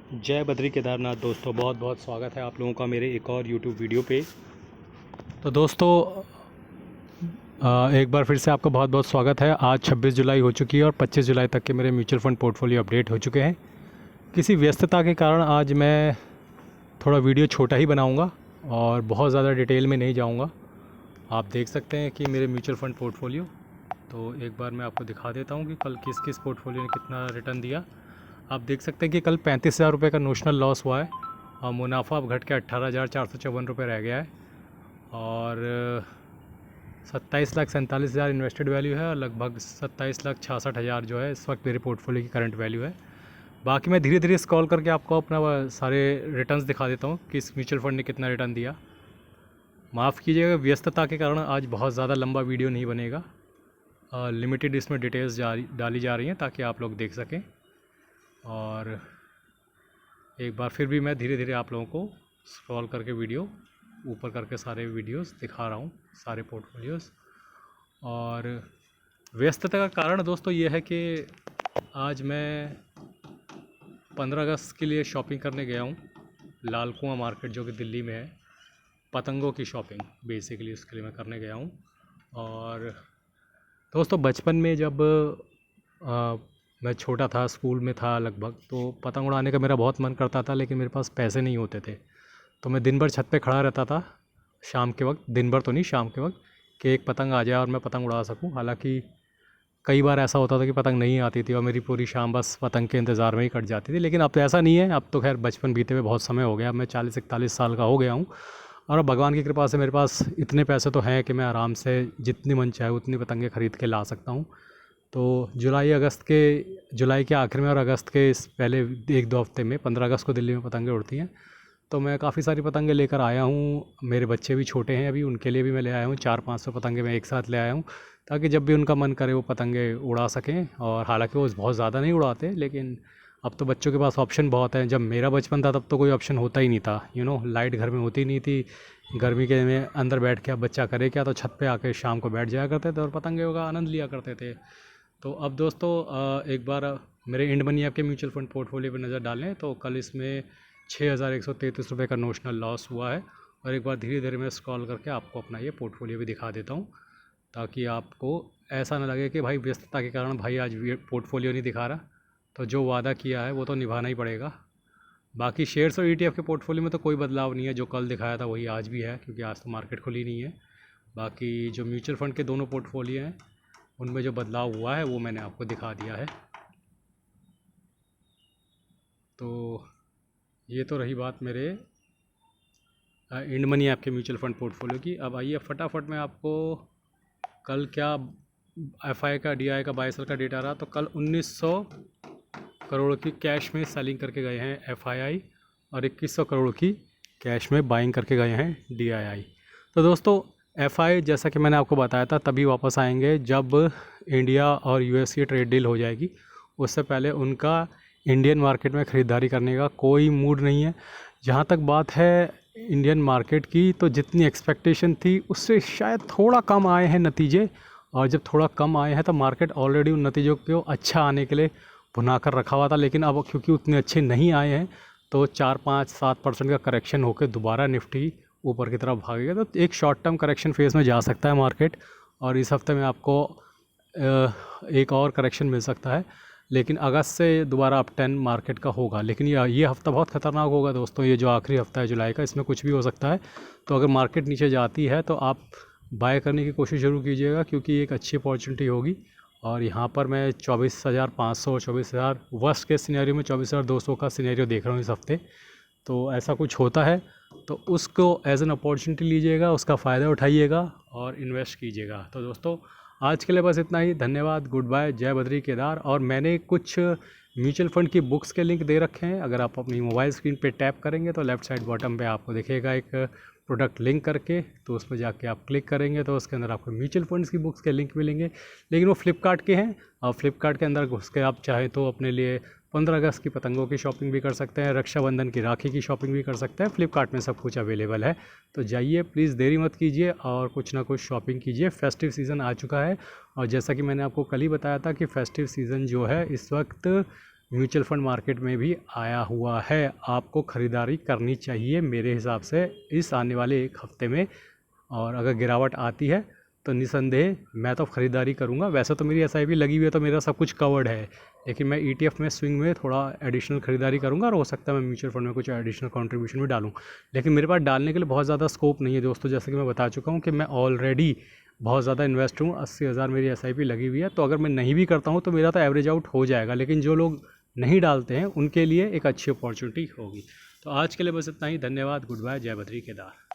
जय बद्री केदारनाथ। दोस्तों बहुत बहुत स्वागत है आप लोगों का मेरे एक और यूट्यूब वीडियो पे। तो दोस्तों एक बार फिर से आपका बहुत बहुत स्वागत है। आज 26 जुलाई हो चुकी है और 25 जुलाई तक के मेरे म्यूचुअल फ़ंड पोर्टफोलियो अपडेट हो चुके हैं। किसी व्यस्तता के कारण आज मैं थोड़ा वीडियो छोटा ही बनाऊंगा और बहुत ज़्यादा डिटेल में नहीं जाऊंगा। आप देख सकते हैं कि मेरे म्यूचुअल फ़ंड पोर्टफोलियो, तो एक बार मैं आपको दिखा देता हूं कि कल किस किस पोर्टफोलियो ने कितना रिटर्न दिया। आप देख सकते हैं कि कल 35,000 रुपये का नोशनल लॉस हुआ है और मुनाफा अब घट के 18,454 रुपये रह गया है। और 27,47,000 इन्वेस्टेड वैल्यू है और लगभग 27,66,000 जो है इस वक्त मेरे पोर्टफोलियो की करंट वैल्यू है। बाकी मैं धीरे धीरे स्क्रॉल करके आपको अपना सारे रिटर्न्स दिखा देता हूँ कि इस म्यूचुअल फ़ंड ने कितना रिटर्न दिया। माफ़ कीजिएगा, व्यस्तता के कारण आज बहुत ज़्यादा लंबा वीडियो नहीं बनेगा। लिमिटेड इसमें डिटेल्स डाली जा रही हैं ताकि आप लोग देख सकें। और एक बार फिर भी मैं धीरे धीरे आप लोगों को स्क्रॉल करके वीडियो ऊपर करके सारे वीडियोस दिखा रहा हूँ, सारे पोर्टफोलियोज़। और व्यस्तता का कारण दोस्तों ये है कि आज मैं 15 अगस्त के लिए शॉपिंग करने गया हूँ लाल कुआं मार्केट, जो कि दिल्ली में है। पतंगों की शॉपिंग बेसिकली उसके लिए मैं करने गया हूँ। और दोस्तों बचपन में जब मैं छोटा था, स्कूल में था लगभग, तो पतंग उड़ाने का मेरा बहुत मन करता था, लेकिन मेरे पास पैसे नहीं होते थे। तो मैं दिन भर छत पे खड़ा रहता था शाम के वक्त, दिन भर तो नहीं, शाम के वक्त, कि एक पतंग आ जाए और मैं पतंग उड़ा सकूं। हालांकि कई बार ऐसा होता था कि पतंग नहीं आती थी और मेरी पूरी शाम बस पतंग के इंतज़ार में ही कट जाती थी। लेकिन अब तो ऐसा नहीं है। अब तो खैर बचपन बीते हुए बहुत समय हो गया। अब मैं 40-41 साल का हो गया हूँ और अब भगवान की कृपा से मेरे पास इतने पैसे तो हैं कि मैं आराम से जितनी मन चाहे उतनी पतंगें ख़रीद के ला सकता हूँ। तो जुलाई के आखिर में और अगस्त के इस पहले 1-2 हफ्ते में 15 अगस्त को दिल्ली में पतंगें उड़ती हैं। तो मैं काफ़ी सारी पतंगें लेकर आया हूँ। मेरे बच्चे भी छोटे हैं अभी, उनके लिए भी मैं ले आया हूँ। 400-500 पतंगें मैं एक साथ ले आया हूँ ताकि जब भी उनका मन करे वो पतंगें उड़ा सकें। और हालांकि वो बहुत ज़्यादा नहीं उड़ाते, लेकिन अब तो बच्चों के पास ऑप्शन बहुत हैं। जब मेरा बचपन था तब तो कोई ऑप्शन होता ही नहीं था। लाइट घर में होती नहीं थी। गर्मी के में अंदर बैठ के अब बच्चा करे क्या, तो छत पे आके शाम को बैठ जाया करते थे और पतंगों का आनंद लिया करते थे। तो अब दोस्तों एक बार मेरे इंड मनी ऐप के म्यूचुअल फंड पोर्टफोलियो पर नज़र डालें तो कल इसमें 6,133 रुपये का नोशनल लॉस हुआ है। और एक बार धीरे धीरे मैं स्क्रॉल करके आपको अपना ये पोर्टफोलियो भी दिखा देता हूँ ताकि आपको ऐसा ना लगे कि भाई व्यस्तता के कारण भाई आज पोर्टफोलियो नहीं दिखा रहा। तो जो वादा किया है वो तो निभाना ही पड़ेगा। बाकी शेयर्स और ईटीएफ के पोर्टफोलियो में तो कोई बदलाव नहीं है। जो कल दिखाया था वही आज भी है, क्योंकि आज तो मार्केट खुली नहीं है। बाकी जो म्यूचुअल फ़ंड के दोनों पोर्टफोलियो हैं उनमें जो बदलाव हुआ है वो मैंने आपको दिखा दिया है। तो ये तो रही बात मेरे इंड मनी ऐप के म्यूचुअल फ़ंड पोर्टफोलियो की। अब आइए फटाफट मैं आपको कल क्या एफआई का डीआई का 22 का डेटा रहा। तो कल 1900 करोड़ की कैश में सेलिंग करके गए हैं एफआईआई और 2100 करोड़ की कैश में बाइंग करके गए हैं डीआईआई। तो दोस्तों एफआई जैसा कि मैंने आपको बताया था तभी वापस आएंगे जब इंडिया और यूएस की ट्रेड डील हो जाएगी। उससे पहले उनका इंडियन मार्केट में ख़रीदारी करने का कोई मूड नहीं है। जहाँ तक बात है इंडियन मार्केट की, तो जितनी एक्सपेक्टेशन थी उससे शायद थोड़ा कम आए हैं नतीजे। और जब थोड़ा कम आए हैं तो मार्केट ऑलरेडी उन नतीजों को अच्छा आने के लिए भुना कर रखा हुआ था। लेकिन अब क्योंकि उतने अच्छे नहीं आए हैं तो 4-5-7% का करेक्शन होकर दोबारा निफ्टी ऊपर की तरफ भागेगा। तो एक शॉर्ट टर्म करेक्शन फेज़ में जा सकता है मार्केट। और इस हफ्ते में आपको एक और करेक्शन मिल सकता है, लेकिन अगस्त से दोबारा अप 10 मार्केट का होगा। लेकिन ये हफ़्ता बहुत ख़तरनाक होगा दोस्तों। ये जो आखिरी हफ्ता है जुलाई का, इसमें कुछ भी हो सकता है। तो अगर मार्केट नीचे जाती है तो आप बाय करने की कोशिश ज़रूर कीजिएगा, क्योंकि एक अच्छी अपॉर्चुनिटी होगी। और यहाँ पर मैं 24,500 24,000 वर्स्ट के सिनेरियो में 24,200 का सिनेरियो देख रहा हूँ इस हफ्ते। तो ऐसा कुछ होता है तो उसको एज एन अपॉर्चुनिटी लीजिएगा, उसका फ़ायदा उठाइएगा और इन्वेस्ट कीजिएगा। तो दोस्तों आज के लिए बस इतना ही। धन्यवाद, गुड बाय, जय बद्री केदार। और मैंने कुछ म्यूचुअल फ़ंड की बुक्स के लिंक दे रखे हैं। अगर आप अपनी मोबाइल स्क्रीन पे टैप करेंगे तो लेफ़्ट साइड बॉटम पे आपको दिखेगा एक प्रोडक्ट लिंक करके, तो उसमें जाके आप क्लिक करेंगे तो उसके अंदर आपको म्यूचुअल फंड्स की बुक्स के लिंक मिलेंगे। लेकिन वो फ्लिपकार्ट के हैं और फ्लिपकार्ट के अंदर घुस के आप चाहे तो अपने लिए 15 अगस्त की पतंगों की शॉपिंग भी कर सकते हैं, रक्षाबंधन की राखी की शॉपिंग भी कर सकते हैं। फ्लिपकार्ट में सब कुछ अवेलेबल है। तो जाइए, प्लीज़ देरी मत कीजिए और कुछ ना कुछ शॉपिंग कीजिए। फेस्टिव सीज़न आ चुका है और जैसा कि मैंने आपको कल ही बताया था कि फेस्टिव सीज़न जो है इस वक्त म्यूचुअल फंड मार्केट में भी आया हुआ है। आपको ख़रीदारी करनी चाहिए मेरे हिसाब से इस आने वाले 1 हफ़्ते में, और अगर गिरावट आती है तो निसंदेह मैं तो ख़रीदारी करूँगा। वैसे तो मेरी एसआईपी लगी हुई है तो मेरा सब कुछ कवर्ड है, लेकिन मैं ईटीएफ में स्विंग में थोड़ा एडिशनल ख़रीदारी करूँगा, और हो सकता है मैं म्यूचुअल फंड में कुछ एडिशनल कंट्रीब्यूशन भी डालूँ। लेकिन मेरे पास डालने के लिए बहुत ज़्यादा स्कोप नहीं है दोस्तों, जैसे कि मैं बता चुका हूँ कि मैं ऑलरेडी बहुत ज़्यादा इन्वेस्ट हूँ। 80,000 मेरी एसआईपी लगी हुई है, तो अगर मैं नहीं भी करता हूँ तो मेरा तो एवरेज आउट हो जाएगा। लेकिन जो लोग नहीं डालते हैं उनके लिए एक अच्छी अपॉर्चुनिटी होगी। तो आज के लिए बस इतना ही। धन्यवाद, गुड बाय, जय बद्री केदार।